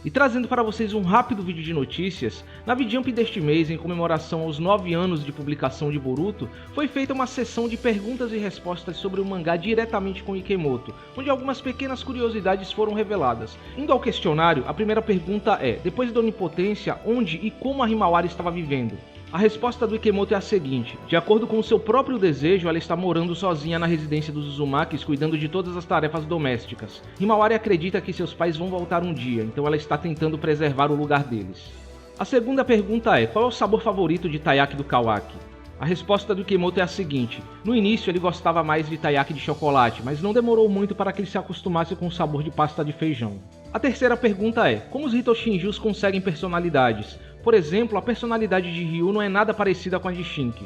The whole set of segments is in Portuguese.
E trazendo para vocês um rápido vídeo de notícias, na VJump deste mês, em comemoração aos 9 anos de publicação de Boruto, foi feita uma sessão de perguntas e respostas sobre o mangá diretamente com Ikemoto, onde algumas pequenas curiosidades foram reveladas. Indo ao questionário, a primeira pergunta é: depois da onipotência, onde e como a Himawari estava vivendo? A resposta do Ikemoto é a seguinte: de acordo com o seu próprio desejo, ela está morando sozinha na residência dos Uzumakis, cuidando de todas as tarefas domésticas. Himawari acredita que seus pais vão voltar um dia, então ela está tentando preservar o lugar deles. A segunda pergunta é: qual é o sabor favorito de taiyaki do Kawaki? A resposta do Ikemoto é a seguinte: no início ele gostava mais de taiyaki de chocolate, mas não demorou muito para que ele se acostumasse com o sabor de pasta de feijão. A terceira pergunta é: como os Hitoshinjus conseguem personalidades? Por exemplo, a personalidade de Ryu não é nada parecida com a de Shinki.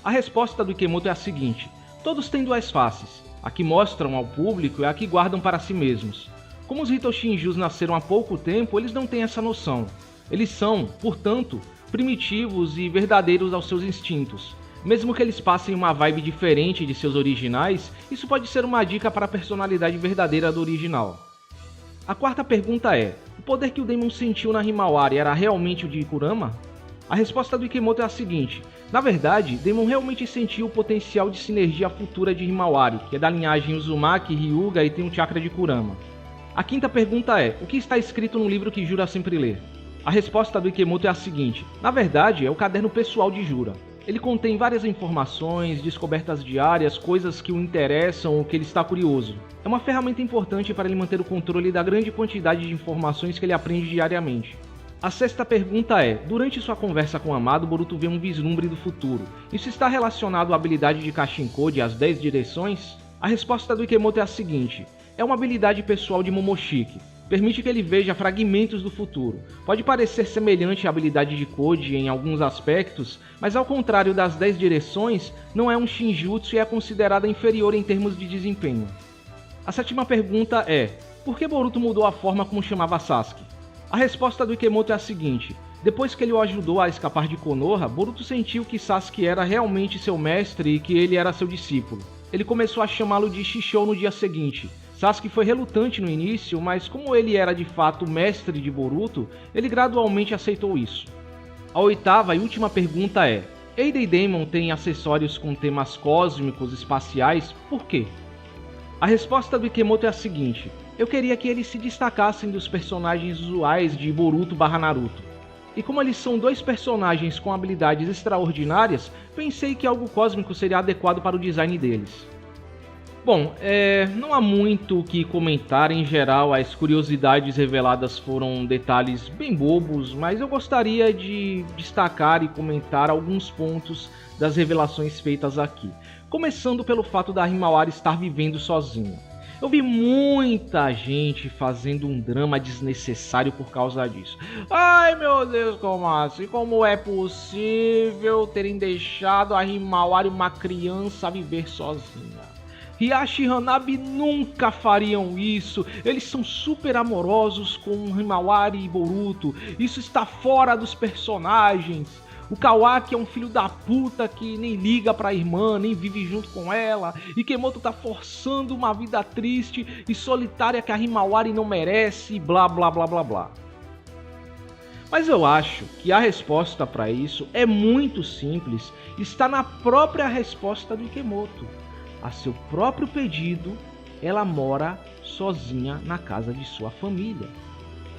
A resposta do Ikemoto é a seguinte: todos têm duas faces. A que mostram ao público é a que guardam para si mesmos. Como os Hitoshinjus nasceram há pouco tempo, eles não têm essa noção. Eles são, portanto, primitivos e verdadeiros aos seus instintos. Mesmo que eles passem uma vibe diferente de seus originais, isso pode ser uma dica para a personalidade verdadeira do original. A quarta pergunta é: o poder que o Daemon sentiu na Himawari era realmente o de Kurama? A resposta do Ikemoto é a seguinte: na verdade, Daemon realmente sentiu o potencial de sinergia futura de Himawari, que é da linhagem Uzumaki, Hyuga e tem o chakra de Kurama. A quinta pergunta é: o que está escrito no livro que Jura sempre lê? A resposta do Ikemoto é a seguinte: na verdade, é o caderno pessoal de Jura. Ele contém várias informações, descobertas diárias, coisas que o interessam ou que ele está curioso. É uma ferramenta importante para ele manter o controle da grande quantidade de informações que ele aprende diariamente. A sexta pergunta é: durante sua conversa com Amado, Boruto vê um vislumbre do futuro. Isso está relacionado à habilidade de Kashinko de As 10 Direções? A resposta do Ikemoto é a seguinte: é uma habilidade pessoal de Momoshiki. Permite que ele veja fragmentos do futuro. Pode parecer semelhante à habilidade de Koji em alguns aspectos, mas ao contrário das 10 direções, não é um Shinjutsu e é considerada inferior em termos de desempenho. A sétima pergunta é: por que Boruto mudou a forma como chamava Sasuke? A resposta do Ikemoto é a seguinte: depois que ele o ajudou a escapar de Konoha, Boruto sentiu que Sasuke era realmente seu mestre e que ele era seu discípulo. Ele começou a chamá-lo de Shishou no dia seguinte. Sasuke foi relutante no início, mas como ele era de fato o mestre de Boruto, ele gradualmente aceitou isso. A oitava e última pergunta é: Eida e Daemon têm acessórios com temas cósmicos, espaciais, por quê? A resposta do Ikemoto é a seguinte: eu queria que eles se destacassem dos personagens usuais de Boruto/Naruto. E como eles são dois personagens com habilidades extraordinárias, pensei que algo cósmico seria adequado para o design deles. Bom, não há muito o que comentar. Em geral, as curiosidades reveladas foram detalhes bem bobos, mas eu gostaria de destacar e comentar alguns pontos das revelações feitas aqui. Começando pelo fato da Himawari estar vivendo sozinha. Eu vi muita gente fazendo um drama desnecessário por causa disso. Ai meu Deus, como assim? Como é possível terem deixado a Himawari uma criança viver sozinha? Hiashi e Hanabi nunca fariam isso. Eles são super amorosos com Himawari e Boruto. Isso está fora dos personagens. O Kawaki é um filho da puta que nem liga pra irmã, nem vive junto com ela. Ikemoto tá forçando uma vida triste e solitária que a Himawari não merece, blá blá blá blá blá. Mas eu acho que a resposta para isso é muito simples. Está na própria resposta do Ikemoto. A seu próprio pedido, ela mora sozinha na casa de sua família.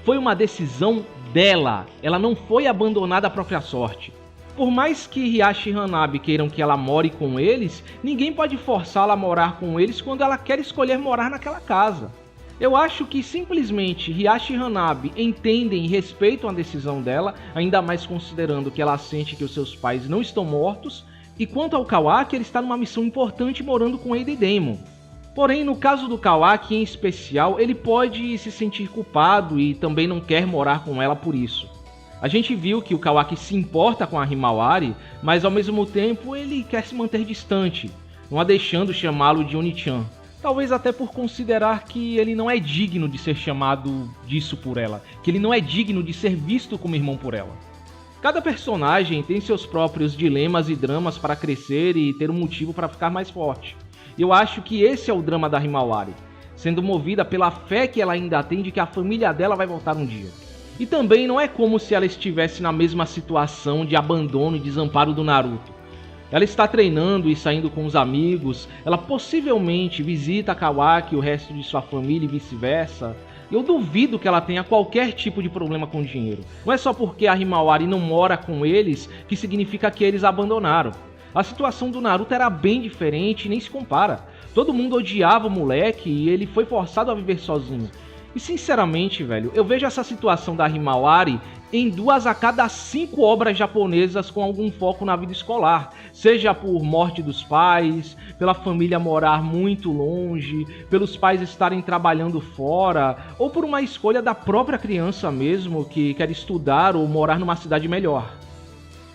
Foi uma decisão dela, ela não foi abandonada à própria sorte. Por mais que Hiashi e Hanabi queiram que ela more com eles, ninguém pode forçá-la a morar com eles quando ela quer escolher morar naquela casa. Eu acho que simplesmente Hiashi e Hanabi entendem e respeitam a decisão dela, ainda mais considerando que ela sente que os seus pais não estão mortos. E quanto ao Kawaki, ele está numa missão importante morando com Eida e Daemon. Porém, no caso do Kawaki em especial, ele pode se sentir culpado e também não quer morar com ela por isso. A gente viu que o Kawaki se importa com a Himawari, mas ao mesmo tempo ele quer se manter distante, não a deixando chamá-lo de Oni-chan. Talvez até por considerar que ele não é digno de ser chamado disso por ela, que ele não é digno de ser visto como irmão por ela. Cada personagem tem seus próprios dilemas e dramas para crescer e ter um motivo para ficar mais forte. E eu acho que esse é o drama da Himawari, sendo movida pela fé que ela ainda tem de que a família dela vai voltar um dia. E também não é como se ela estivesse na mesma situação de abandono e desamparo do Naruto. Ela está treinando e saindo com os amigos, ela possivelmente visita Kawaki e o resto de sua família e vice-versa. Eu duvido que ela tenha qualquer tipo de problema com dinheiro. Não é só porque a Himawari não mora com eles que significa que eles a abandonaram. A situação do Naruto era bem diferente e nem se compara. Todo mundo odiava o moleque e ele foi forçado a viver sozinho. E sinceramente, velho, eu vejo essa situação da Himawari em 2 a cada 5 obras japonesas com algum foco na vida escolar, seja por morte dos pais, pela família morar muito longe, pelos pais estarem trabalhando fora, ou por uma escolha da própria criança mesmo que quer estudar ou morar numa cidade melhor.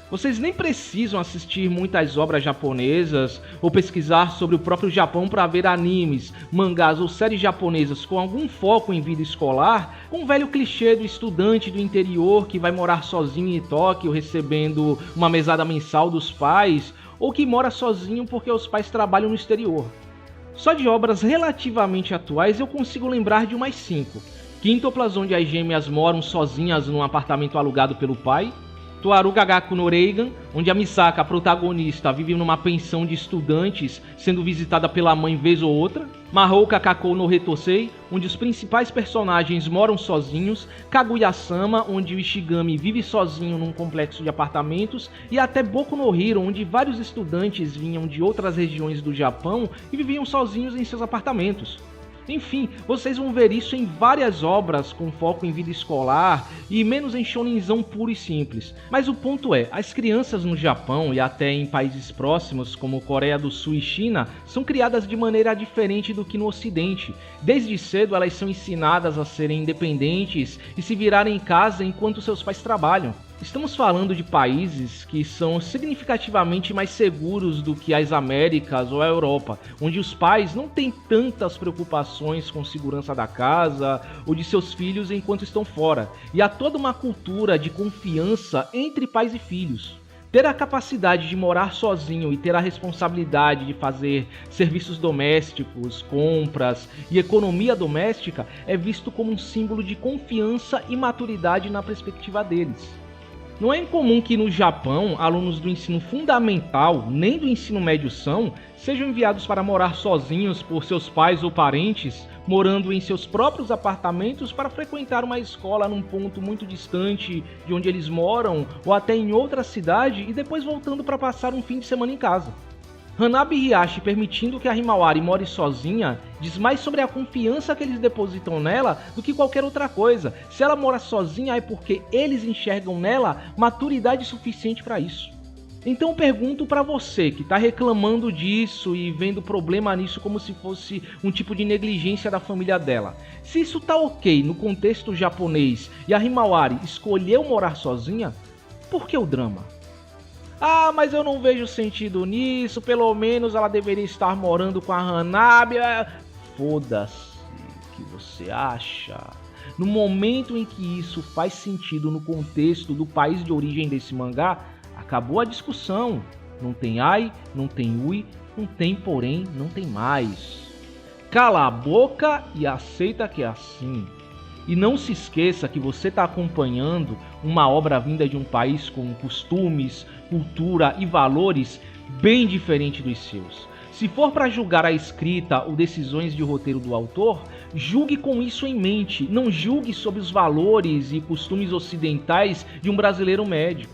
Vocês nem precisam assistir muitas obras japonesas ou pesquisar sobre o próprio Japão para ver animes, mangás ou séries japonesas com algum foco em vida escolar, com o velho clichê do estudante do interior que vai morar sozinho em Tóquio recebendo uma mesada mensal dos pais, ou que mora sozinho porque os pais trabalham no exterior. Só de obras relativamente atuais eu consigo lembrar de umas 5. Quíntuplas, onde as gêmeas moram sozinhas num apartamento alugado pelo pai. Toaru Gagaku no Reigan, onde a Misaka, a protagonista, vive numa pensão de estudantes, sendo visitada pela mãe vez ou outra. Mahou Kakakou no Retosei, onde os principais personagens moram sozinhos. Kaguya-sama, onde o Ishigami vive sozinho num complexo de apartamentos. E até Boku no Hero, onde vários estudantes vinham de outras regiões do Japão e viviam sozinhos em seus apartamentos. Enfim, vocês vão ver isso em várias obras com foco em vida escolar e menos em shonenzão puro e simples. Mas o ponto é, as crianças no Japão e até em países próximos como Coreia do Sul e China são criadas de maneira diferente do que no Ocidente. Desde cedo elas são ensinadas a serem independentes e se virarem em casa enquanto seus pais trabalham. Estamos falando de países que são significativamente mais seguros do que as Américas ou a Europa, onde os pais não têm tantas preocupações com segurança da casa ou de seus filhos enquanto estão fora, e há toda uma cultura de confiança entre pais e filhos. Ter a capacidade de morar sozinho e ter a responsabilidade de fazer serviços domésticos, compras e economia doméstica é visto como um símbolo de confiança e maturidade na perspectiva deles. Não é incomum que no Japão, alunos do ensino fundamental, nem do ensino médio sejam enviados para morar sozinhos por seus pais ou parentes, morando em seus próprios apartamentos para frequentar uma escola num ponto muito distante de onde eles moram, ou até em outra cidade, e depois voltando para passar um fim de semana em casa. Hanabi Hiyashi permitindo que a Himawari more sozinha diz mais sobre a confiança que eles depositam nela do que qualquer outra coisa. Se ela mora sozinha é porque eles enxergam nela maturidade suficiente para isso. Então eu pergunto para você que está reclamando disso e vendo problema nisso como se fosse um tipo de negligência da família dela. Se isso tá ok no contexto japonês e a Himawari escolheu morar sozinha, por que o drama? Ah, mas eu não vejo sentido nisso, pelo menos ela deveria estar morando com a Hanabi. Foda-se o que você acha. No momento em que isso faz sentido no contexto do país de origem desse mangá, acabou a discussão. Não tem ai, não tem ui, não tem porém, não tem mais. Cala a boca e aceita que é assim. E não se esqueça que você está acompanhando uma obra vinda de um país com costumes, cultura e valores bem diferentes dos seus. Se for para julgar a escrita ou decisões de roteiro do autor, julgue com isso em mente, não julgue sobre os valores e costumes ocidentais de um brasileiro médio.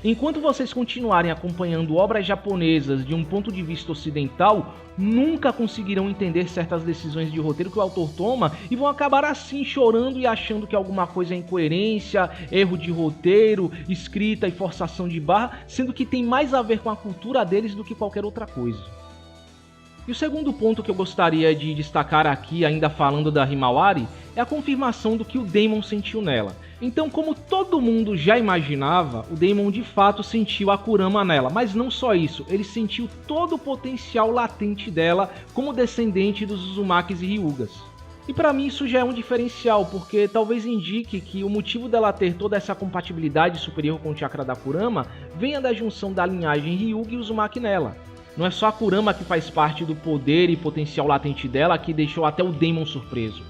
Enquanto vocês continuarem acompanhando obras japonesas de um ponto de vista ocidental, nunca conseguirão entender certas decisões de roteiro que o autor toma e vão acabar assim chorando e achando que alguma coisa é incoerência, erro de roteiro, escrita e forçação de barra, sendo que tem mais a ver com a cultura deles do que qualquer outra coisa. E o segundo ponto que eu gostaria de destacar aqui, ainda falando da Himawari, é a confirmação do que o Damon sentiu nela. Então, como todo mundo já imaginava, o Damon de fato sentiu a Kurama nela, mas não só isso, ele sentiu todo o potencial latente dela como descendente dos Uzumakis e Hyugas. E pra mim isso já é um diferencial, porque talvez indique que o motivo dela ter toda essa compatibilidade superior com o chakra da Kurama venha da junção da linhagem Hyuga e Uzumaki nela. Não é só a Kurama que faz parte do poder e potencial latente dela que deixou até o Damon surpreso.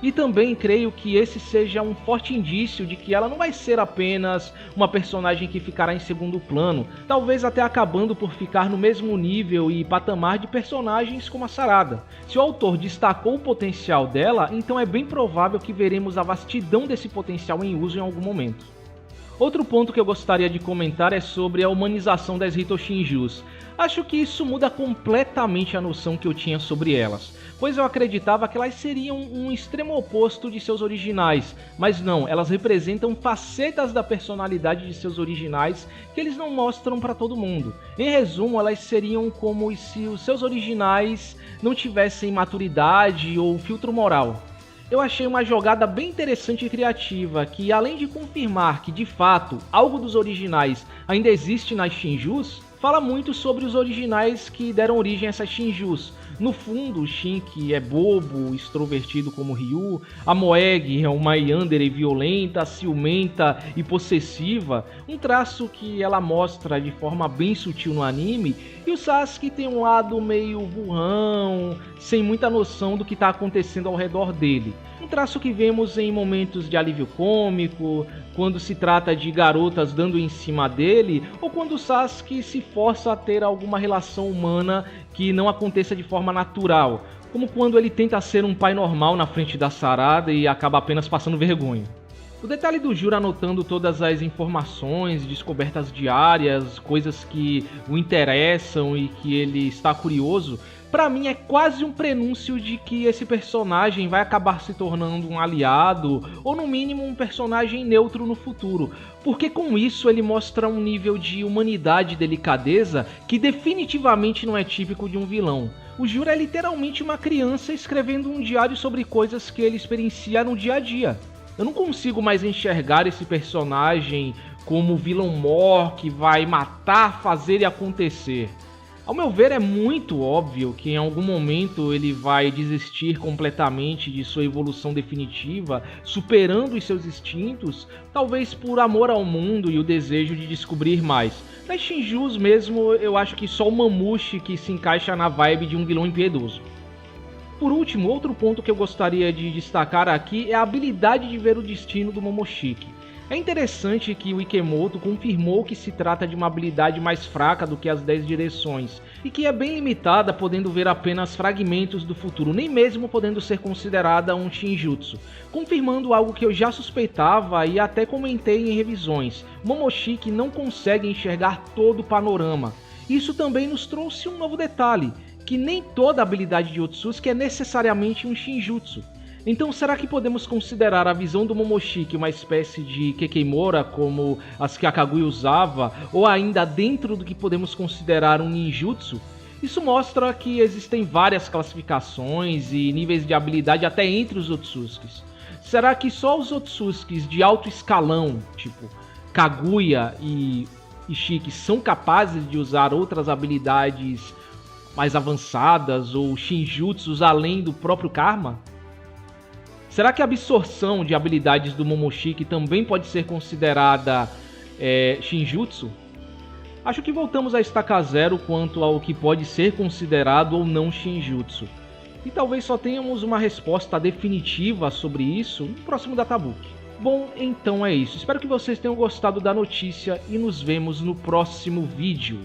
E também creio que esse seja um forte indício de que ela não vai ser apenas uma personagem que ficará em segundo plano, talvez até acabando por ficar no mesmo nível e patamar de personagens como a Sarada. Se o autor destacou o potencial dela, então é bem provável que veremos a vastidão desse potencial em uso em algum momento. Outro ponto que eu gostaria de comentar é sobre a humanização das Hitoshinjus. Acho que isso muda completamente a noção que eu tinha sobre elas, pois eu acreditava que elas seriam um extremo oposto de seus originais, mas não, elas representam facetas da personalidade de seus originais que eles não mostram para todo mundo. Em resumo, elas seriam como se os seus originais não tivessem maturidade ou filtro moral. Eu achei uma jogada bem interessante e criativa, que além de confirmar que de fato algo dos originais ainda existe nas Shinjus, fala muito sobre os originais que deram origem a essas Shinjus. No fundo, o Shinki é bobo, extrovertido como Ryu, a Moegi é uma yandere violenta, ciumenta e possessiva, um traço que ela mostra de forma bem sutil no anime, e o Sasuke tem um lado meio burrão, sem muita noção do que está acontecendo ao redor dele. Um traço que vemos em momentos de alívio cômico, quando se trata de garotas dando em cima dele, ou quando o Sasuke se força a ter alguma relação humana que não aconteça de forma natural, como quando ele tenta ser um pai normal na frente da Sarada e acaba apenas passando vergonha. O detalhe do Juro anotando todas as informações, descobertas diárias, coisas que o interessam e que ele está curioso, pra mim é quase um prenúncio de que esse personagem vai acabar se tornando um aliado, ou no mínimo um personagem neutro no futuro, porque com isso ele mostra um nível de humanidade e delicadeza que definitivamente não é típico de um vilão. O Juro é literalmente uma criança escrevendo um diário sobre coisas que ele experiencia no dia a dia. Eu não consigo mais enxergar esse personagem como o vilão mor que vai matar, fazer e acontecer. Ao meu ver, é muito óbvio que em algum momento ele vai desistir completamente de sua evolução definitiva, superando os seus instintos, talvez por amor ao mundo e o desejo de descobrir mais. Nas Shinjus mesmo, eu acho que só o Mamouche que se encaixa na vibe de um vilão impiedoso. Por último, outro ponto que eu gostaria de destacar aqui é a habilidade de ver o destino do Momoshiki. É interessante que o Ikemoto confirmou que se trata de uma habilidade mais fraca do que as 10 direções, e que é bem limitada, podendo ver apenas fragmentos do futuro, nem mesmo podendo ser considerada um Shinjutsu, confirmando algo que eu já suspeitava e até comentei em revisões. Momoshiki não consegue enxergar todo o panorama. Isso também nos trouxe um novo detalhe, que nem toda habilidade de Otsutsuki é necessariamente um Shinjutsu. Então será que podemos considerar a visão do Momoshiki uma espécie de Kekemora como as que a Kaguya usava, ou ainda dentro do que podemos considerar um ninjutsu? Isso mostra que existem várias classificações e níveis de habilidade até entre os Otsutsukis. Será que só os Otsutsukis de alto escalão, tipo Kaguya e Ishiki, são capazes de usar outras habilidades mais avançadas ou Shinjutsus além do próprio Karma? Será que a absorção de habilidades do Momoshiki também pode ser considerada Shinjutsu? Acho que voltamos a estaca zero quanto ao que pode ser considerado ou não Shinjutsu. E talvez só tenhamos uma resposta definitiva sobre isso no próximo Databook. Bom, então é isso. Espero que vocês tenham gostado da notícia e nos vemos no próximo vídeo.